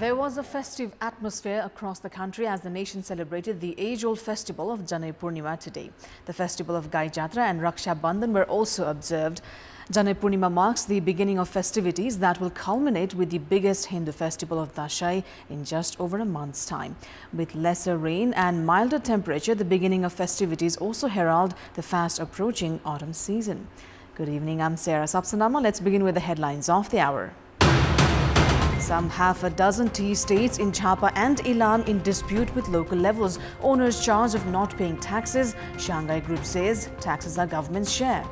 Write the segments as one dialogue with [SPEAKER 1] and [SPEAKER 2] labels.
[SPEAKER 1] There was a festive atmosphere across the country as the nation celebrated the age-old festival of Janai Purnima today. The festival of Gai Jatra and Raksha Bandhan were also observed. Janai Purnima marks the beginning of festivities that will culminate with the biggest Hindu festival of Dashai in just over a month's time. With lesser rain and milder temperature, the beginning of festivities also herald the fast approaching autumn season. Good evening, I'm Sarah Sapsanama. Let's begin with the headlines of the hour. Some half a dozen tea estates in Chapa and Ilam in dispute with local levels. Owners charged of not paying taxes. Shanghai Group says taxes are government's share.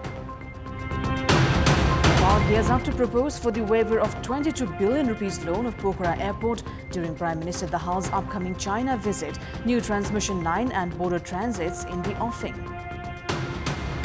[SPEAKER 1] Nepal gears up to propose for the waiver of 22 billion rupees loan of Pokhara Airport during Prime Minister Dahal's upcoming China visit. New transmission line and border transits in the offing.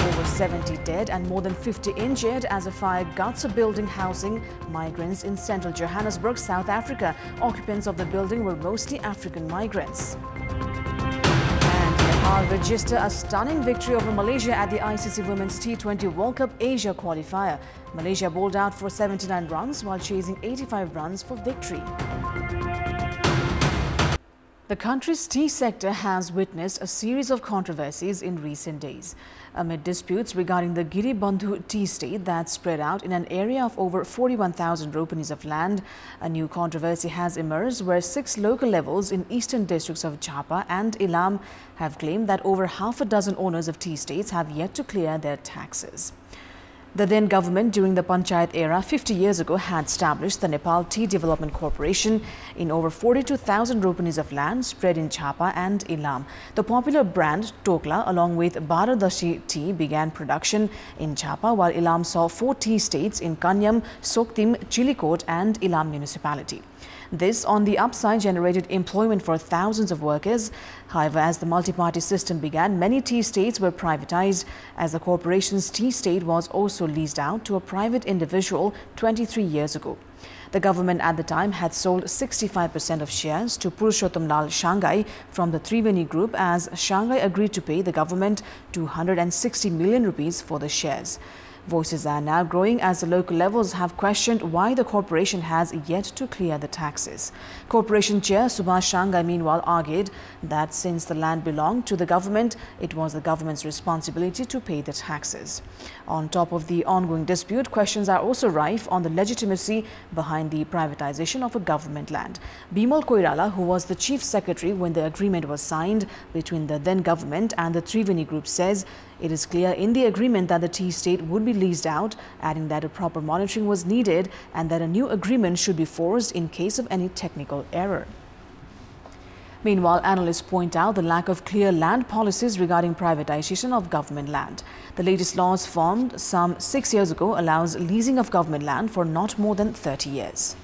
[SPEAKER 1] Over 70 dead and more than 50 injured as a fire guts a building housing migrants in central Johannesburg, South Africa. Occupants of the building were mostly African migrants. And Nepal register a stunning victory over Malaysia at the ICC Women's T20 World Cup Asia qualifier. Malaysia bowled out for 79 runs while chasing 85 runs for victory. The country's tea sector has witnessed a series of controversies in recent days. Amid disputes regarding the Giri Bandhu tea estate that spread out in an area of over 41,000 ropanis of land, a new controversy has emerged where 6 local levels in eastern districts of Chapa and Ilam have claimed that over half a dozen owners of tea estates have yet to clear their taxes. The then government during the Panchayat era 50 years ago had established the Nepal Tea Development Corporation in over 42,000 ropanis of land spread in Chapa and Ilam. The popular brand Tokla along with Baradashi tea began production in Chapa while Ilam saw 4 tea estates in Kanyam, Soktim, Chilikot and Ilam municipality. This, on the upside, generated employment for thousands of workers. However, as the multi-party system began, many tea estates were privatized as the corporation's tea estate was also leased out to a private individual 23 years ago. The government at the time had sold 65% of shares to Purushottam Lal Shanghai from the Triveni Group as Shanghai agreed to pay the government 260 million rupees for the shares. Voices are now growing as the local levels have questioned why the corporation has yet to clear the taxes. Corporation Chair Subhash Shanghai meanwhile argued that since the land belonged to the government, it was the government's responsibility to pay the taxes. On top of the ongoing dispute, questions are also rife on the legitimacy behind the privatization of a government land. Bimal Koirala, who was the chief secretary when the agreement was signed between the then government and the Triveni Group, says it is clear in the agreement that the tea estate would be leased out, adding that a proper monitoring was needed and that a new agreement should be forced in case of any technical error. Meanwhile, analysts point out the lack of clear land policies regarding privatization of government land. The latest laws formed some 6 years ago allows leasing of government land for not more than 30 years.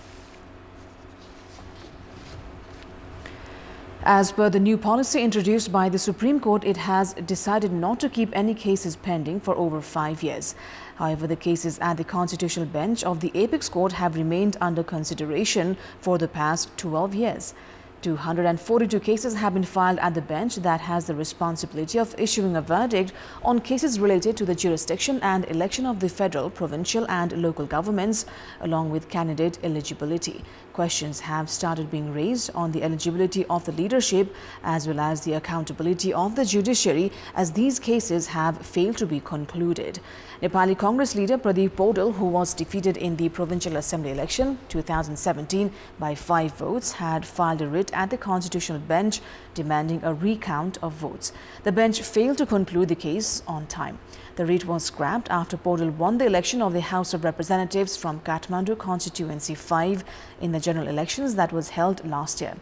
[SPEAKER 1] As per the new policy introduced by the Supreme Court, it has decided not to keep any cases pending for over 5 years. However, the cases at the Constitutional Bench of the Apex Court have remained under consideration for the past 12 years. 242 cases have been filed at the bench that has the responsibility of issuing a verdict on cases related to the jurisdiction and election of the federal, provincial and local governments, along with candidate eligibility. Questions have started being raised on the eligibility of the leadership as well as the accountability of the judiciary as these cases have failed to be concluded. Nepali Congress leader Pradeep Paudel, who was defeated in the Provincial Assembly election 2017 by 5 votes, had filed a writ at the Constitutional Bench demanding a recount of votes. The bench failed to conclude the case on time. The writ was scrapped after Paudel won the election of the House of Representatives from Kathmandu Constituency 5 in the general elections that was held last year.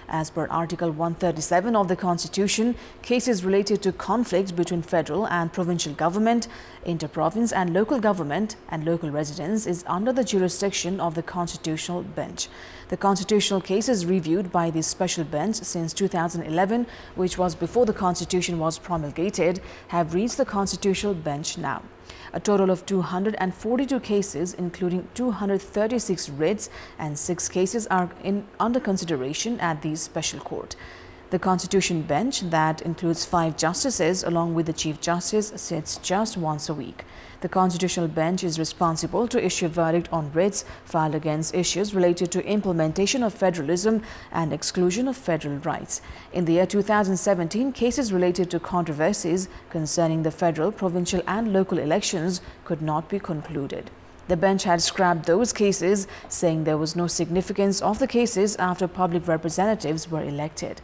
[SPEAKER 1] As per Article 137 of the Constitution, cases related to conflicts between federal and provincial government, inter-province and local government and local residents is under the jurisdiction of the Constitutional Bench. The constitutional cases reviewed by the special bench since 2011, which was before the Constitution was promulgated, have reached the Constitutional Bench now. A total of 242 cases, including 236 writs and 6 cases are under consideration at the special court. The Constitution Bench, that includes 5 justices along with the Chief Justice, sits just once a week. The Constitutional Bench is responsible to issue a verdict on writs filed against issues related to implementation of federalism and exclusion of federal rights. In the year 2017, cases related to controversies concerning the federal, provincial and local elections could not be concluded. The bench had scrapped those cases, saying there was no significance of the cases after public representatives were elected.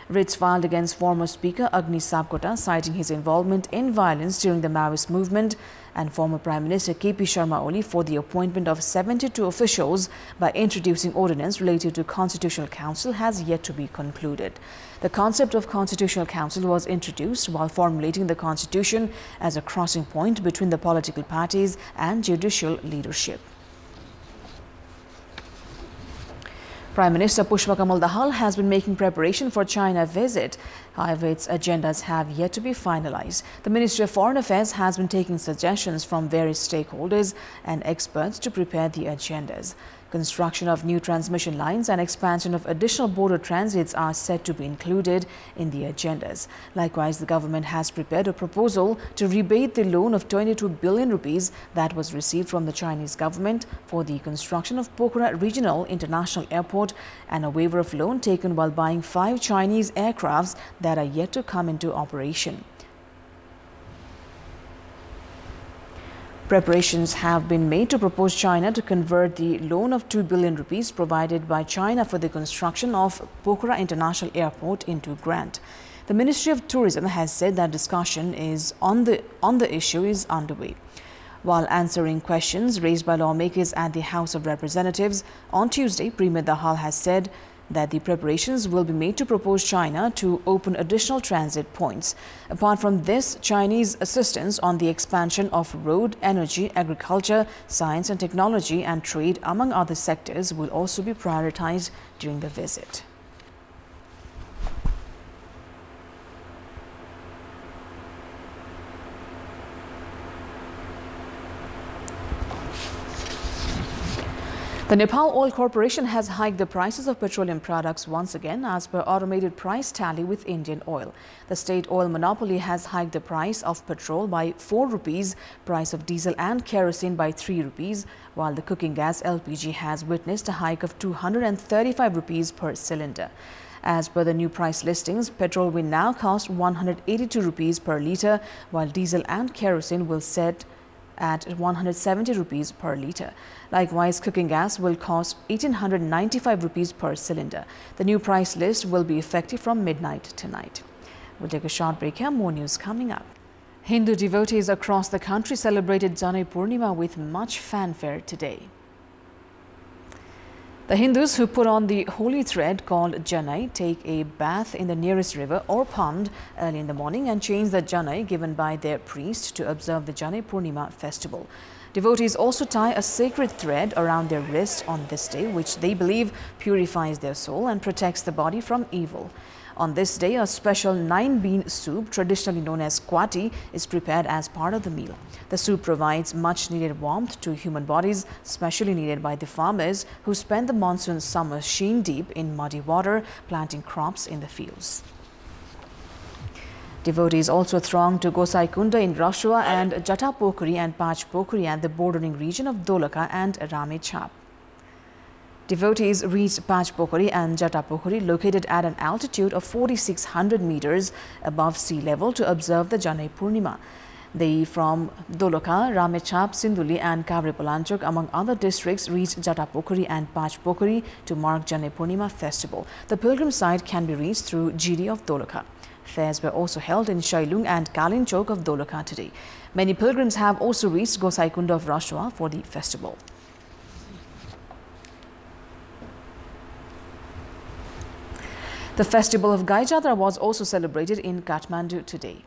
[SPEAKER 1] Writs filed against former Speaker Agni Sabkota, citing his involvement in violence during the Maoist movement, and former Prime Minister KP Sharma Oli for the appointment of 72 officials by introducing ordinance related to Constitutional Council has yet to be concluded. The concept of Constitutional Council was introduced while formulating the Constitution as a crossing point between the political parties and judicial leadership. Prime Minister Pushpa Kamal Dahal has been making preparation for China visit. However, its agendas have yet to be finalized. The Ministry of Foreign Affairs has been taking suggestions from various stakeholders and experts to prepare the agendas. Construction of new transmission lines and expansion of additional border transits are set to be included in the agendas. Likewise, the government has prepared a proposal to rebate the loan of 22 billion rupees that was received from the Chinese government for the construction of Pokhara Regional International Airport and a waiver of loan taken while buying 5 Chinese aircrafts that are yet to come into operation. Preparations have been made to propose China to convert the loan of 2 billion rupees provided by China for the construction of Pokhara International Airport into grant. The Ministry of Tourism has said that discussion on the issue is underway. While answering questions raised by lawmakers at the House of Representatives, on Tuesday, Premier Dahal has said that the preparations will be made to propose China to open additional transit points. Apart from this, Chinese assistance on the expansion of road, energy, agriculture, science and technology and trade, among other sectors, will also be prioritized during the visit. The Nepal Oil Corporation has hiked the prices of petroleum products once again as per automated price tally with Indian Oil. The state oil monopoly has hiked the price of petrol by 4 rupees, price of diesel and kerosene by 3 rupees, while the cooking gas LPG has witnessed a hike of 235 rupees per cylinder. As per the new price listings, petrol will now cost 182 rupees per litre, while diesel and kerosene will set at 170 rupees per litre. Likewise, cooking gas will cost 1895 rupees per cylinder. The new price list will be effective from midnight tonight. We'll take a short break here. More news coming up. Hindu devotees across the country celebrated Janai Purnima with much fanfare today. The Hindus who put on the holy thread called Janai take a bath in the nearest river or pond early in the morning and change the Janai given by their priest to observe the Janai Purnima festival. Devotees also tie a sacred thread around their wrist on this day, which they believe purifies their soul and protects the body from evil. On this day, a special 9-bean soup, traditionally known as kwati, is prepared as part of the meal. The soup provides much-needed warmth to human bodies, especially needed by the farmers who spend the monsoon summer shin-deep in muddy water, planting crops in the fields. Devotees also throng to Gosaikunda in Rashua and Jatapokuri and Pachpokuri at the bordering region of Dolaka and Ramechhap. Devotees reached Pachpokuri and Jatapokuri, located at an altitude of 4,600 meters above sea level, to observe the Janai Purnima. They from Dolaka, Ramechhap, Sinduli and Kavripalanchok, among other districts, reached Jatapokuri and Pachpokuri to mark Janai Purnima festival. The pilgrim site can be reached through GD of Dolaka. Fairs were also held in Shailung and Kalinchok of Dolaka today. Many pilgrims have also reached Gosaikunda of Rashua for the festival. The festival of Gai Jatra was also celebrated in Kathmandu today.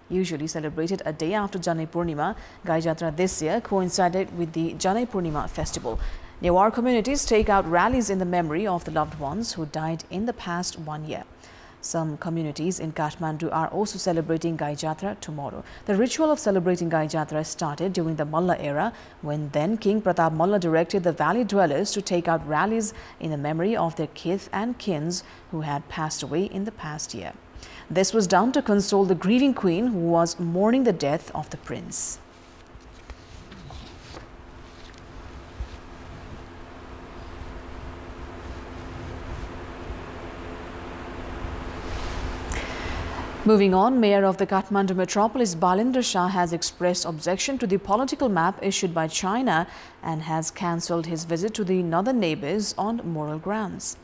[SPEAKER 1] Usually celebrated a day after Janai Purnima, Gai Jatra this year coincided with the Janai Purnima festival. Newar communities take out rallies in the memory of the loved ones who died in the past 1 year. Some communities in Kathmandu are also celebrating Gai Jatra tomorrow. The ritual of celebrating Gai Jatra started during the Malla era, when then King Pratap Malla directed the valley dwellers to take out rallies in the memory of their kith and kins who had passed away in the past year. This was done to console the grieving queen who was mourning the death of the prince. Moving on, Mayor of the Kathmandu metropolis Balendra Shah has expressed objection to the political map issued by China and has cancelled his visit to the northern neighbours on moral grounds.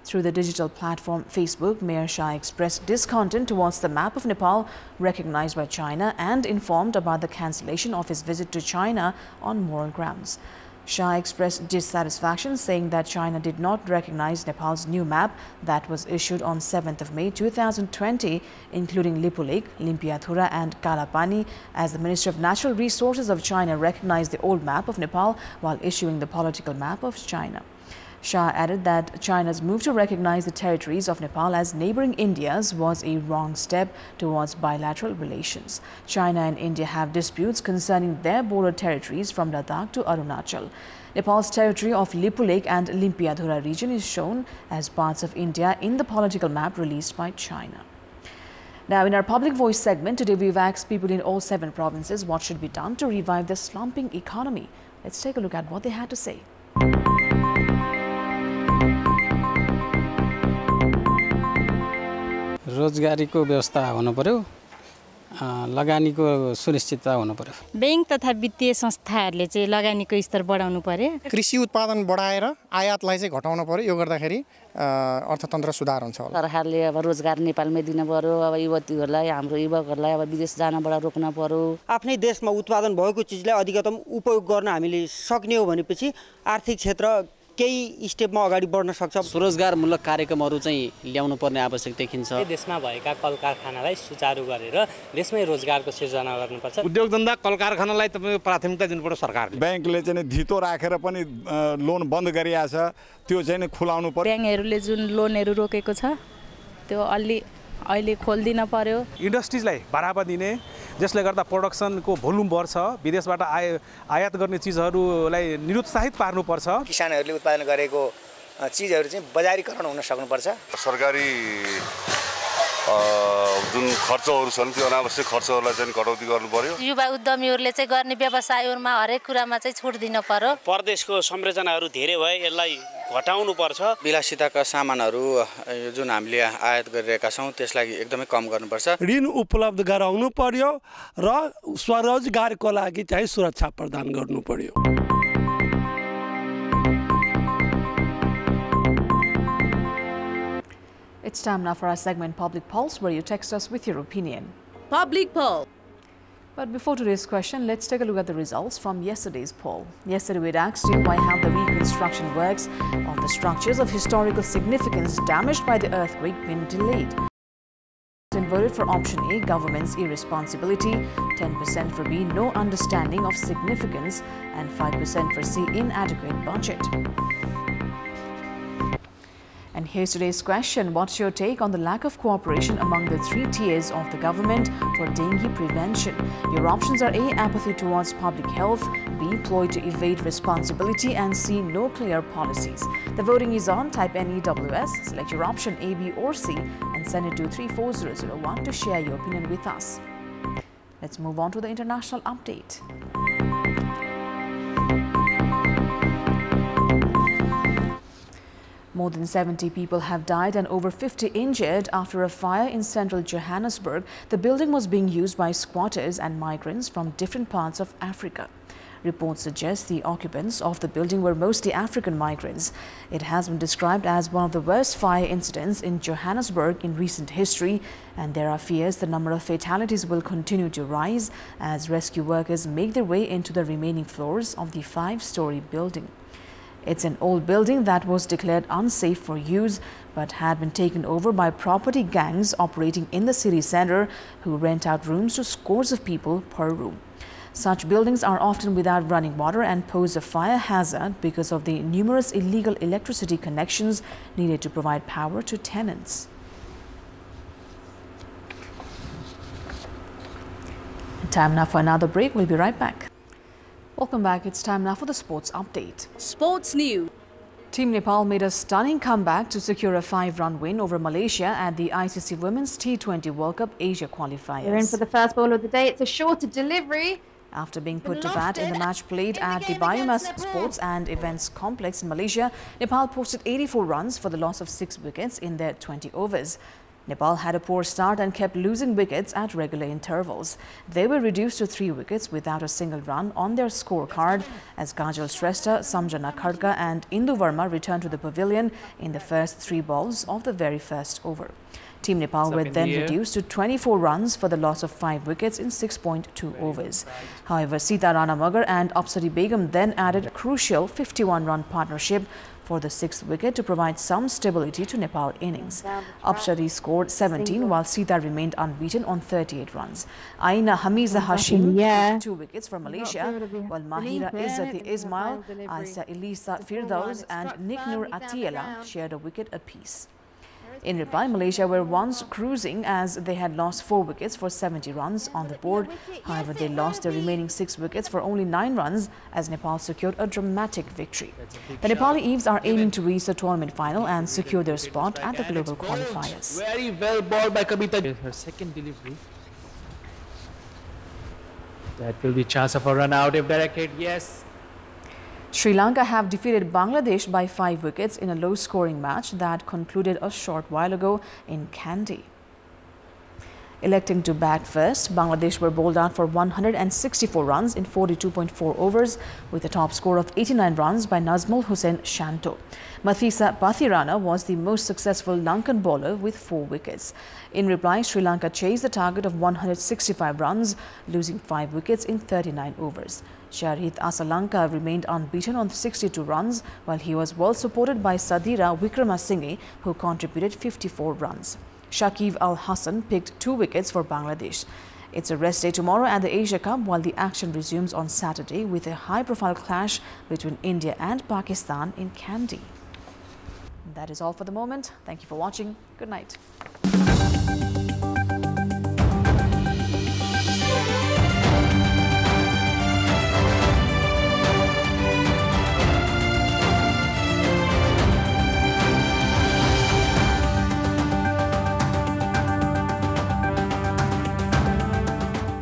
[SPEAKER 1] Through the digital platform Facebook, Mayor Shah expressed discontent towards the map of Nepal recognized by China and informed about the cancellation of his visit to China on moral grounds. Shah expressed dissatisfaction, saying that China did not recognize Nepal's new map that was issued on 7th of May 2020, including Lipu Lake, Limpiathura and Kalapani, as the Minister of Natural Resources of China recognized the old map of Nepal while issuing the political map of China. Shah added that China's move to recognize the territories of Nepal as neighboring India's was a wrong step towards bilateral relations. China and India have disputes concerning their border territories from Ladakh to Arunachal. Nepal's territory of Lipu Lake and Limpiathura region is shown as parts of India in the political map released by China. Now, in our Public Voice segment, today we've asked people in all 7 provinces what should be done to revive the slumping economy. Let's take a look at what they had to say.
[SPEAKER 2] रोजगारीको व्यवस्था हुनु पर्यो लगानीको सुनिश्चितता हुनु पर्यो
[SPEAKER 3] bank तथा वित्तीय संस्थाहरूले चाहिँ लगानीको स्तर बढाउनु पर्यो
[SPEAKER 4] कृषि उत्पादन बढाएर आयातलाई चाहिँ घटाउनु पर्यो यो गर्दाखेरि अर्थतन्त्र सुधार हुन्छ
[SPEAKER 5] सरकारले अब रोजगार नेपालमै दिन पर्यो अब युवतीहरूलाई हाम्रो युवकहरूलाई अब विदेश जानबाट रोक्न पर्यो
[SPEAKER 6] आफ्नै देशमा उत्पादन भएको चिजलाई अधिकतम उपयोग गर्न हामीले सक्ने हो भनेपछि आर्थिक क्षेत्र केही स्टेपमा अगाडि बढ्न सक्छ
[SPEAKER 7] स्वरोजगारमूलक कार्यक्रमहरू चाहिँ ल्याउनु पर्ने आवश्यक देखिन्छ
[SPEAKER 8] देशमा भएका कलकारखानालाई सुचारू गरेर देशमै रोजगारको सिर्जना गर्नुपर्छ
[SPEAKER 9] उद्योग धन्दा कलकारखानालाई तपाईको प्राथमिकता दिनुपर्छ सरकारले
[SPEAKER 10] बैंकले चाहिँ धितो राखेर पनि लोन बन्द गरिया छ त्यो चाहिँ खुलाउनु पर्यो
[SPEAKER 11] बैंकहरुले जुन लोनहरु रोकेको छ त्यो अलि अहिले खोल्दिन पर्यो
[SPEAKER 12] इन्डस्ट्रीजलाई बढावा दिने जसले गर्दा प्रोडक्सनको भोल्युम बढ्छ विदेशबाट आयात गर्ने चीजहरुलाई निरुत्साहित पार्नु पर्छ
[SPEAKER 13] किसानहरुले उत्पादन गरेको चीजहरु चाहिँ बजारीकरण हुन सक्नुपर्छ
[SPEAKER 14] सरकारी जुन खर्चहरु छन् त्यो अनावश्यक खर्चहरुलाई चाहिँ कटौती गर्नु पर्यो
[SPEAKER 15] युवा उद्यमीहरुले चाहिँ गर्ने व्यवसायहरुमा हरेक कुरामा चाहिँ छुट दिन पर्यो
[SPEAKER 16] परदेशको संरचनाहरु धेरै भए यसलाई घटाउनु पर्छ
[SPEAKER 17] विलासिताका सामानहरु जुन हामीले आयात गरिरहेका छौं त्यसलाई एकदमै कम गर्नुपर्छ
[SPEAKER 18] ऋण उपलब्ध गराउनु पर्यो र स्वरोजगारको लागि चाहिँ सुरक्षा प्रदान गर्नु पर्यो
[SPEAKER 1] It's time now for our segment Public Pulse, where you text us with your opinion.
[SPEAKER 19] Public Poll.
[SPEAKER 1] But before today's question, let's take a look at the results from yesterday's poll. Yesterday we'd asked you why have the reconstruction works of the structures of historical significance damaged by the earthquake been delayed? Voted for option A, government's irresponsibility, 10% for B, no understanding of significance, and 5% for C, inadequate budget. And here's today's question. What's your take on the lack of cooperation among the 3 tiers of the government for dengue prevention? Your options are A, apathy towards public health, B, ploy to evade responsibility, and C, no clear policies. The voting is on. Type NEWS, select your option A, B or C and send it to 34001 to share your opinion with us. Let's move on to the international update. More than 70 people have died and over 50 injured after a fire in central Johannesburg. The building was being used by squatters and migrants from different parts of Africa. Reports suggest the occupants of the building were mostly African migrants. It has been described as one of the worst fire incidents in Johannesburg in recent history, and there are fears the number of fatalities will continue to rise as rescue workers make their way into the remaining floors of the 5-story building. It's an old building that was declared unsafe for use but had been taken over by property gangs operating in the city center who rent out rooms to scores of people per room. Such buildings are often without running water and pose a fire hazard because of the numerous illegal electricity connections needed to provide power to tenants. Time now for another break. We'll be right back. Welcome back. It's time now for the sports update.
[SPEAKER 19] Sports news.
[SPEAKER 1] Team Nepal made a stunning comeback to secure a 5-run win over Malaysia at the ICC Women's T20 World Cup Asia qualifiers.
[SPEAKER 20] We're in for the first ball of the day. It's a shorter delivery.
[SPEAKER 1] After being put to bat in the match played at the Biomass Sports and Events Complex in Malaysia, Nepal posted 84 runs for the loss of 6 wickets in their 20 overs. Nepal had a poor start and kept losing wickets at regular intervals. They were reduced to 3 wickets without a single run on their scorecard as Kajal Shrestha, Samjana Khadka and Indu Verma returned to the pavilion in the first 3 balls of the very first over. Team Nepal were then reduced to 24 runs for the loss of 5 wickets in 6.2 overs. However, Sita Rana Magar and Apsari Begum then added a crucial 51-run partnership for the 6th wicket to provide some stability to Nepal innings. Apsari scored 17 while Sita remained unbeaten on 38 runs. Aina Hamiza Hashim took 2 wickets for Malaysia, while Mahira Izzati Ismail, Aisha Elisa Firdaus and Niknur Atiela shared a wicket apiece. In reply, Malaysia were once cruising as they had lost 4 wickets for 70 runs on the board. However, they lost their remaining 6 wickets for only 9 runs as Nepal secured a dramatic victory. The Nepali Eves are aiming to reach the tournament final and secure their spot at the global qualifiers.
[SPEAKER 21] Very well balled by Kavita. Her second delivery. That will be chance of a run out if directed, yes.
[SPEAKER 1] Sri Lanka have defeated Bangladesh by 5 wickets in a low-scoring match that concluded a short while ago in Kandy. Electing to bat first, Bangladesh were bowled out for 164 runs in 42.4 overs with a top score of 89 runs by Nazmul Hussain Shanto. Mathisa Pathirana was the most successful Lankan bowler with 4 wickets. In reply, Sri Lanka chased the target of 165 runs, losing 5 wickets in 39 overs. Sharhit Asalanka remained unbeaten on 62 runs, while he was well supported by Sadira Wickramasinghe, who contributed 54 runs. Shakib Al Hassan picked 2 wickets for Bangladesh. It's a rest day tomorrow at the Asia Cup, while the action resumes on Saturday with a high-profile clash between India and Pakistan in Kandy. That is all for the moment. Thank you for watching. Good night.